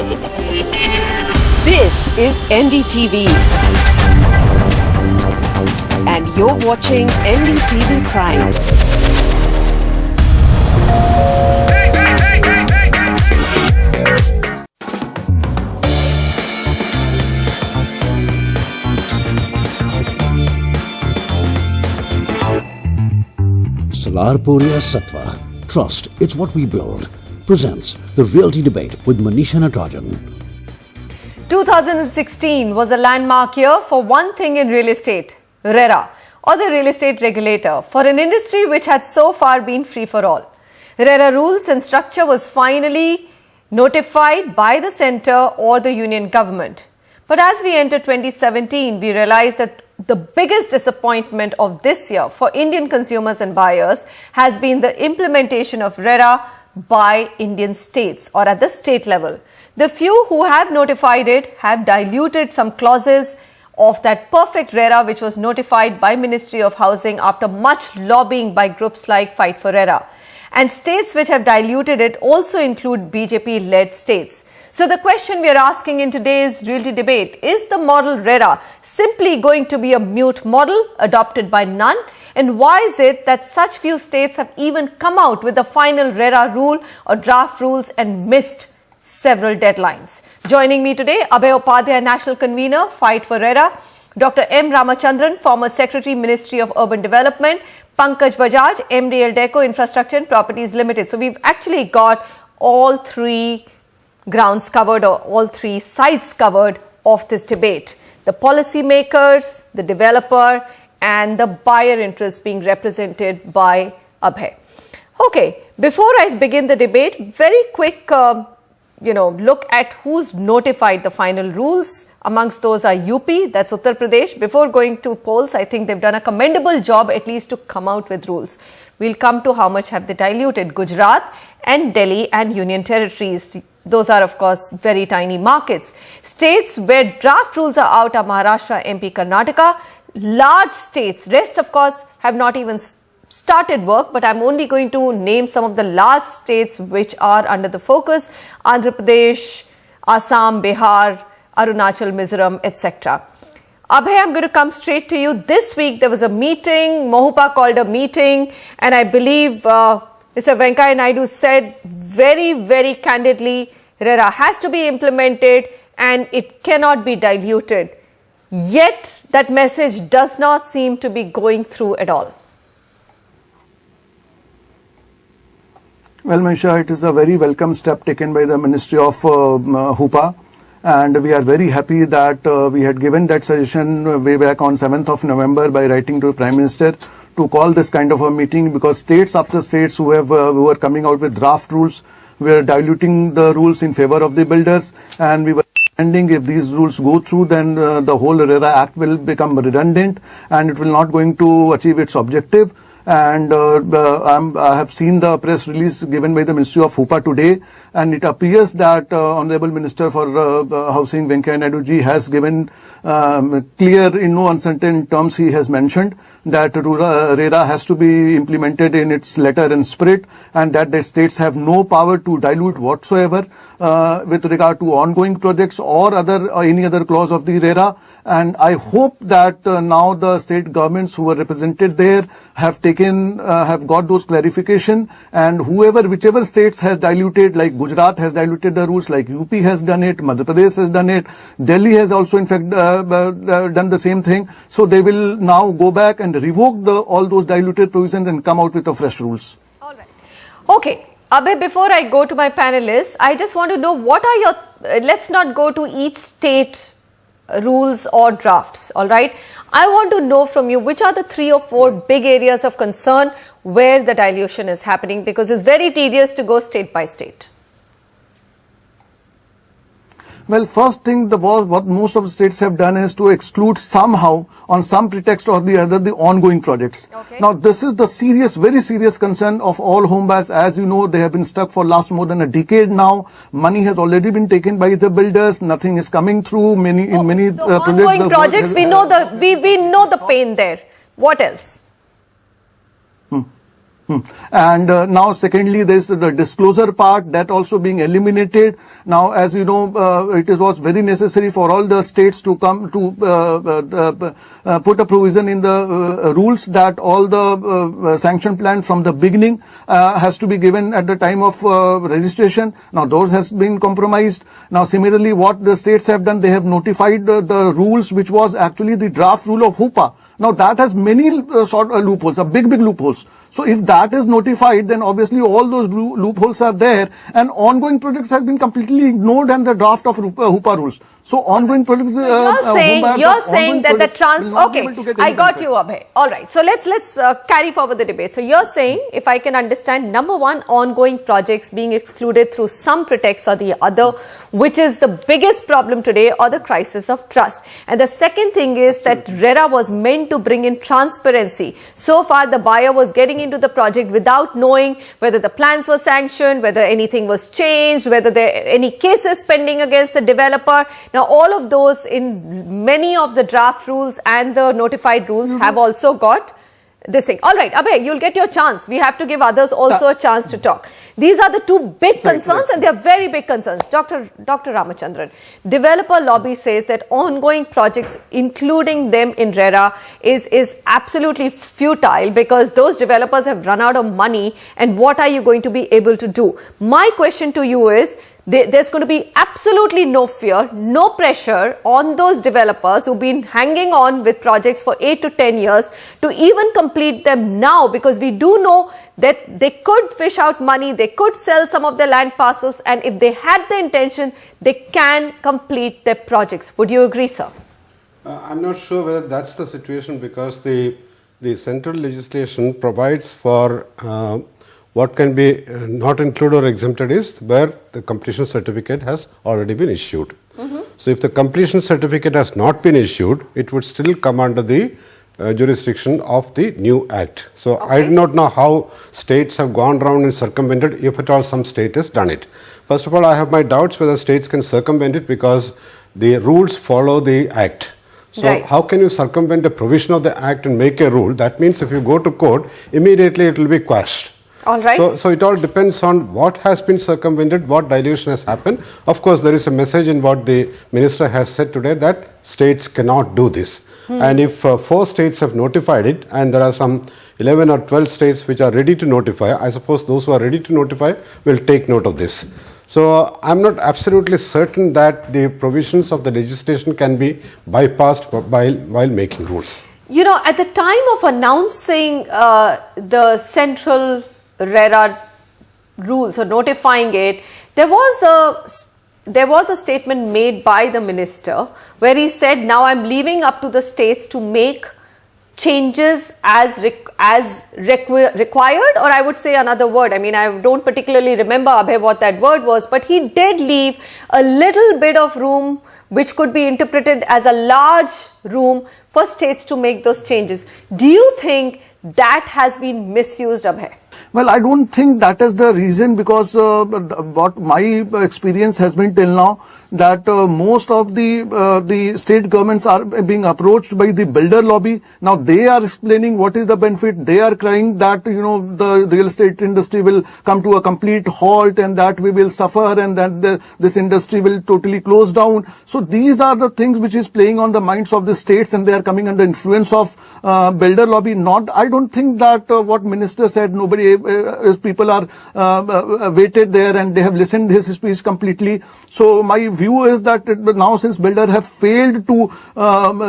This is NDTV. And you're watching NDTV Prime. Salarpuria Sattva. Trust, it's what we build. Presents the Realty Debate with Manisha Natarajan. 2016 was a landmark year for one thing in real estate, RERA, or the Real Estate Regulator, for an industry which had so far been free for all. RERA rules and structure was finally notified by the centre or the union government. But as we enter 2017, we realize that the biggest disappointment of this year for Indian consumers and buyers has been the implementation of RERA by Indian states or at the state level. The few who have notified it have diluted some clauses of that perfect RERA which was notified by Ministry of Housing after much lobbying by groups like Fight for RERA. And states which have diluted it also include BJP-led states. So the question we are asking in today's Realty Debate, is the model RERA simply going to be a mute model adopted by none? And why is it that such few states have even come out with the final RERA rule or draft rules and missed several deadlines? Joining me today, Abhay Upadhyay, National Convener, Fight for RERA, Dr. M. Ramachandran, former Secretary, Ministry of Urban Development, Pankaj Bajaj, MD Eldeco Infrastructure and Properties Limited. So we've actually got all three grounds covered or all three sides covered of this debate. The policy makers, the developer and the buyer interests being represented by Abhay. Okay, before I begin the debate, very quick look at who's notified the final rules. Amongst those are UP, that's Uttar Pradesh. Before going to polls, I think they've done a commendable job at least to come out with rules. We'll come to how much have they diluted. Gujarat and Delhi and Union Territories. Those are, of course, very tiny markets. States where draft rules are out are Maharashtra, MP, Karnataka. Large states, rest, of course, have not even started work, but I'm only going to name some of the large states which are under the focus: Andhra Pradesh, Assam, Bihar, Arunachal, Mizoram, etc. Abhay, I'm going to come straight to you. This week there was a meeting, Mohupa called a meeting, and I believe Mr. Venkaiah Naidu said very, very candidly, RERA has to be implemented and it cannot be diluted. Yet that message does not seem to be going through at all. Well, Manisha, it is a very welcome step taken by the Ministry of HUPA, and we are very happy that we had given that suggestion way back on 7th of November by writing to the Prime Minister to call this kind of a meeting, because states after states who were coming out with draft rules were diluting the rules in favor of the builders, and we were ending if these rules go through, then the whole RERA Act will become redundant and it will not going to achieve its objective. And I have seen the press release given by the Ministry of HUPA today, and it appears that Honorable Minister for Housing Venkaiah Naidu ji has given clear, in no uncertain terms, he has mentioned that RERA has to be implemented in its letter and spirit, and that the states have no power to dilute whatsoever with regard to ongoing projects or any other clause of the RERA. And I hope that now the state governments who are represented there have got those clarification, and whichever states has diluted, like Gujarat has diluted the rules, like UP has done it, Madhya Pradesh has done it, Delhi has also in fact done the same thing. So they will now go back and revoke all those diluted provisions and come out with the fresh rules. All right. Okay. Abhay, before I go to my panelists, I just want to know what are your, let's not go to each state rules or drafts, all right? I want to know from you, which are the 3 or 4 big areas of concern where the dilution is happening, because it's very tedious to go state by state. Well, first thing, what most of the states have done is to exclude somehow, on some pretext or the other, the ongoing projects. Okay. Now, this is the very serious concern of all home buyers. As you know, they have been stuck for last more than a decade now. Money has already been taken by the builders. Nothing is coming through. Ongoing projects, we know the pain there. What else? And now secondly, there's the disclosure part that also being eliminated. Now, as you know, it was very necessary for all the states to come to put a provision in the rules that all the sanction plan from the beginning has to be given at the time of registration. Now, those has been compromised. Now, similarly, what the states have done, they have notified the rules which was actually the draft rule of HUPA. Now, that has many loopholes, big loopholes. So, if that is notified, then obviously all those loopholes are there, and ongoing projects have been completely ignored and the draft of HUPA rules. So, ongoing projects. So you're saying that the okay, I got you, Abhay. All right. So let's carry forward the debate. So you're saying, if I can understand, number one, ongoing projects being excluded through some pretext or the other, which is the biggest problem today, or the crisis of trust. And the second thing is that RERA was meant to bring in transparency. So far, the buyer was getting into the project without knowing whether the plans were sanctioned, whether anything was changed, whether there are any cases pending against the developer. Now, all of those in many of the draft rules and the notified rules have also got this thing. All right, Abhay, you'll get your chance. We have to give others also a chance to talk. These are the two big concerns, and they are very big concerns. Dr. Ramachandran, developer lobby says that ongoing projects, including them in RERA, is absolutely futile because those developers have run out of money, and what are you going to be able to do? My question to you is, there's going to be absolutely no fear, no pressure on those developers who've been hanging on with projects for 8 to 10 years to even complete them now, because we do know that they could fish out money, they could sell some of their land parcels, and if they had the intention, they can complete their projects. Would you agree, sir? I'm not sure whether that's the situation, because the central legislation provides for what can be not included or exempted is where the completion certificate has already been issued. So if the completion certificate has not been issued, it would still come under the jurisdiction of the new act. So I do not know how states have gone around and circumvented, if at all some state has done it. First of all, I have my doubts whether states can circumvent it, because the rules follow the act. So how can you circumvent a provision of the act and make a rule? That means if you go to court, immediately it will be quashed. All right. So it all depends on what has been circumvented, what dilution has happened. Of course, there is a message in what the minister has said today that states cannot do this. And if 4 states have notified it, and there are some 11 or 12 states which are ready to notify, I suppose those who are ready to notify will take note of this. So I'm not absolutely certain that the provisions of the legislation can be bypassed while making rules. You know, at the time of announcing the central RERA rules or notifying it, there was a statement made by the minister where he said, now I'm leaving up to the states to make changes as required, or I would say another word. I mean, I don't particularly remember, Abhay, what that word was, but he did leave a little bit of room which could be interpreted as a large room for states to make those changes. Do you think that has been misused, Abhay? Well, I don't think that is the reason, because what my experience has been till now, that most of the state governments are being approached by the builder lobby. Now they are explaining what is the benefit. They are crying that, you know, the real estate industry will come to a complete halt and that we will suffer and that this industry will totally close down. So these are the things which is playing on the minds of the states, and they are coming under influence of builder lobby. I don't think that what minister said, nobody, people are waited there and they have listened to his speech completely. So my view is that now, since builder have failed to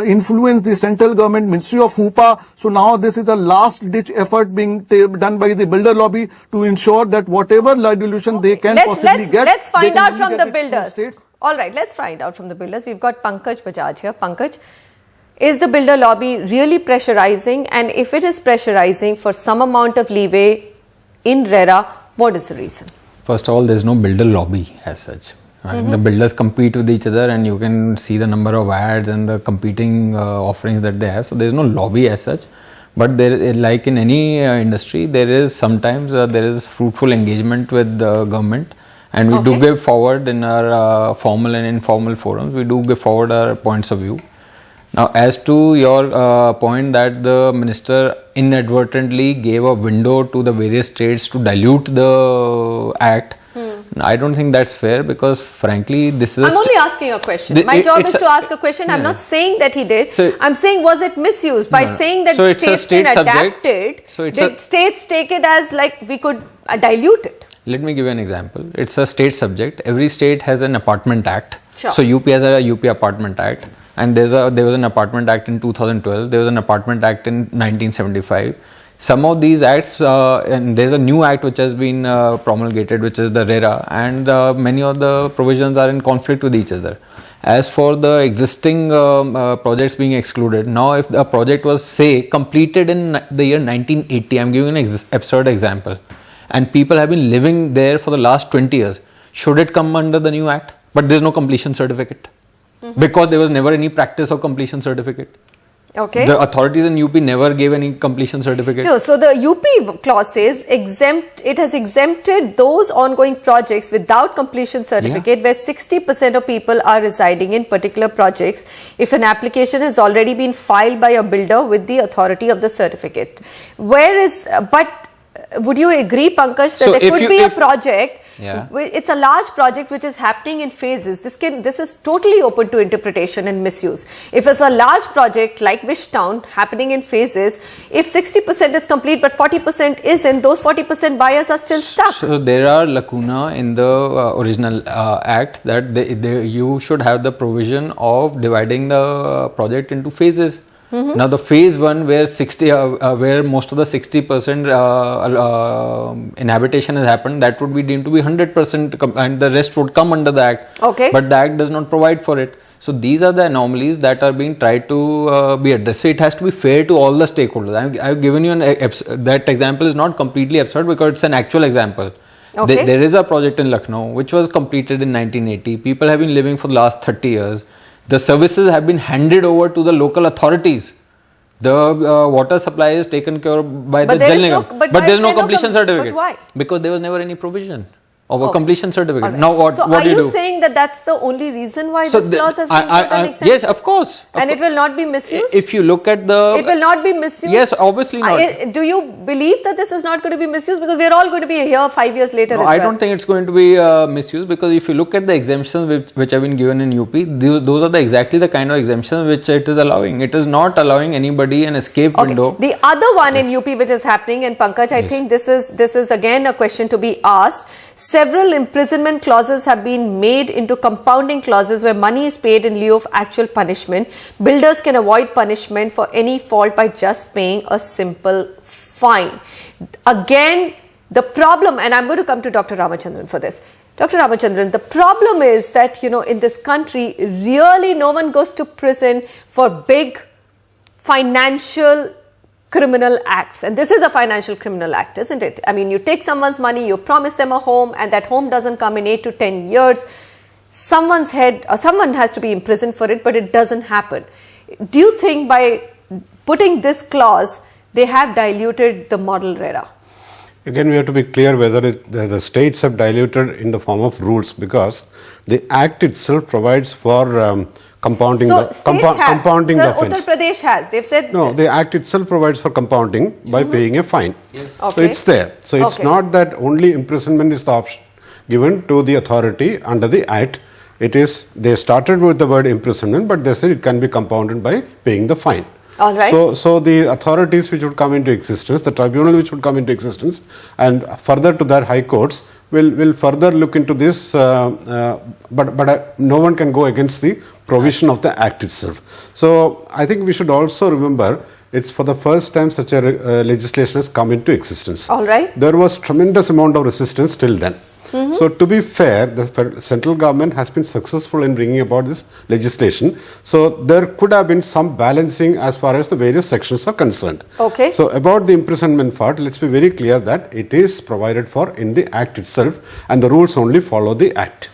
influence the central government ministry of HUPA, so now this is a last ditch effort being done by the builder lobby to ensure that whatever dilution they can possibly get. Let's find out from the builders. All right, let's find out from the builders. We've got Pankaj Bajaj here. Pankaj, is the builder lobby really pressurizing? And if it is pressurizing for some amount of leeway in RERA, what is the reason? First of all, there's no builder lobby as such. Right? The builders compete with each other, and you can see the number of ads and the competing offerings that they have. So there's no lobby as such. But there, like in any industry, there is sometimes there is fruitful engagement with the government, and we do give forward in our formal and informal forums. We do give forward our points of view. Now, as to your point that the minister inadvertently gave a window to the various states to dilute the act, I don't think that's fair, because frankly this is... I'm only asking a question. My job is to ask a question. I'm not saying that he did. So, I'm saying, was it misused by saying that states can adapt it? Did states take it as like we could dilute it? Let me give you an example. It's a state subject. Every state has an apartment act. Sure. So UP has a UP apartment act, and there was an apartment act in 2012. There was an apartment act in 1975. Some of these acts, and there's a new act which has been promulgated, which is the RERA, and many of the provisions are in conflict with each other. As for the existing projects being excluded, now if the project was, say, completed in the year 1980, I'm giving an absurd example, and people have been living there for the last 20 years, should it come under the new act? But there's no completion certificate, because there was never any practice of completion certificate. Okay. The authorities in UP never gave any completion certificate. No, so the UP clause says it has exempted those ongoing projects without completion certificate where 60% of people are residing in particular projects if an application has already been filed by a builder with the authority of the certificate. But would you agree, Pankaj, that there could be a project, it's a large project which is happening in phases. This is totally open to interpretation and misuse. If it's a large project like Wish Town happening in phases, if 60% is complete but 40% isn't, those 40% buyers are still stuck. So there are lacuna in the original act that you should have the provision of dividing the project into phases. Now the phase 1 where where most of the 60% inhabitation has happened, that would be deemed to be 100% and the rest would come under the act. Okay. But the act does not provide for it. So these are the anomalies that are being tried to be addressed. So it has to be fair to all the stakeholders. I've given you that example is not completely absurd because it's an actual example. Okay. There is a project in Lucknow which was completed in 1980. People have been living for the last 30 years. The services have been handed over to the local authorities. The water supply is taken care of by the Jal Nigam. But there is no completion certificate. But why? Because there was never any provision of a completion certificate. Right. Now what do you do? So are you saying that that's the only reason why this clause has been put an exemption? Yes, of course. And it will not be misused? If you look at the... It will not be misused? Yes, obviously not. Do you believe that this is not going to be misused? Because we are all going to be here 5 years later as well. I don't think it's going to be misused, because if you look at the exemptions which have been given in UP, those are exactly the kind of exemptions which it is allowing. It is not allowing anybody an escape window. The other one in UP which is happening, and Pankaj, I think this is again a question to be asked. Several imprisonment clauses have been made into compounding clauses where money is paid in lieu of actual punishment. Builders can avoid punishment for any fault by just paying a simple fine. Again, the problem, and I'm going to come to Dr. Ramachandran for this. Dr. Ramachandran, the problem is that, in this country, really no one goes to prison for big financial criminal acts, and this is a financial criminal act, isn't it? I mean, you take someone's money, you promise them a home, and that home doesn't come in 8 to 10 years. Someone has to be imprisoned for it, but it doesn't happen. Do you think by putting this clause, they have diluted the model RERA? Again, we have to be clear whether the states have diluted in the form of rules, because the act itself provides for compounding the offence. Uttar Pradesh has. They've said no. The act itself provides for compounding by paying a fine. Yes. So it's there. So it's not that only imprisonment is the option given to the authority under the act. It is, they started with the word imprisonment, but they said it can be compounded by paying the fine. All right. So the authorities which would come into existence, the tribunal which would come into existence, and further to that high courts will further look into this, but no one can go against the provision of the act itself. So I think we should also remember, it's for the first time such a legislation has come into existence. All right. There was tremendous amount of resistance till then. So to be fair, the central government has been successful in bringing about this legislation. So there could have been some balancing as far as the various sections are concerned. Okay. So about the imprisonment part, let's be very clear that it is provided for in the act itself, and the rules only follow the act.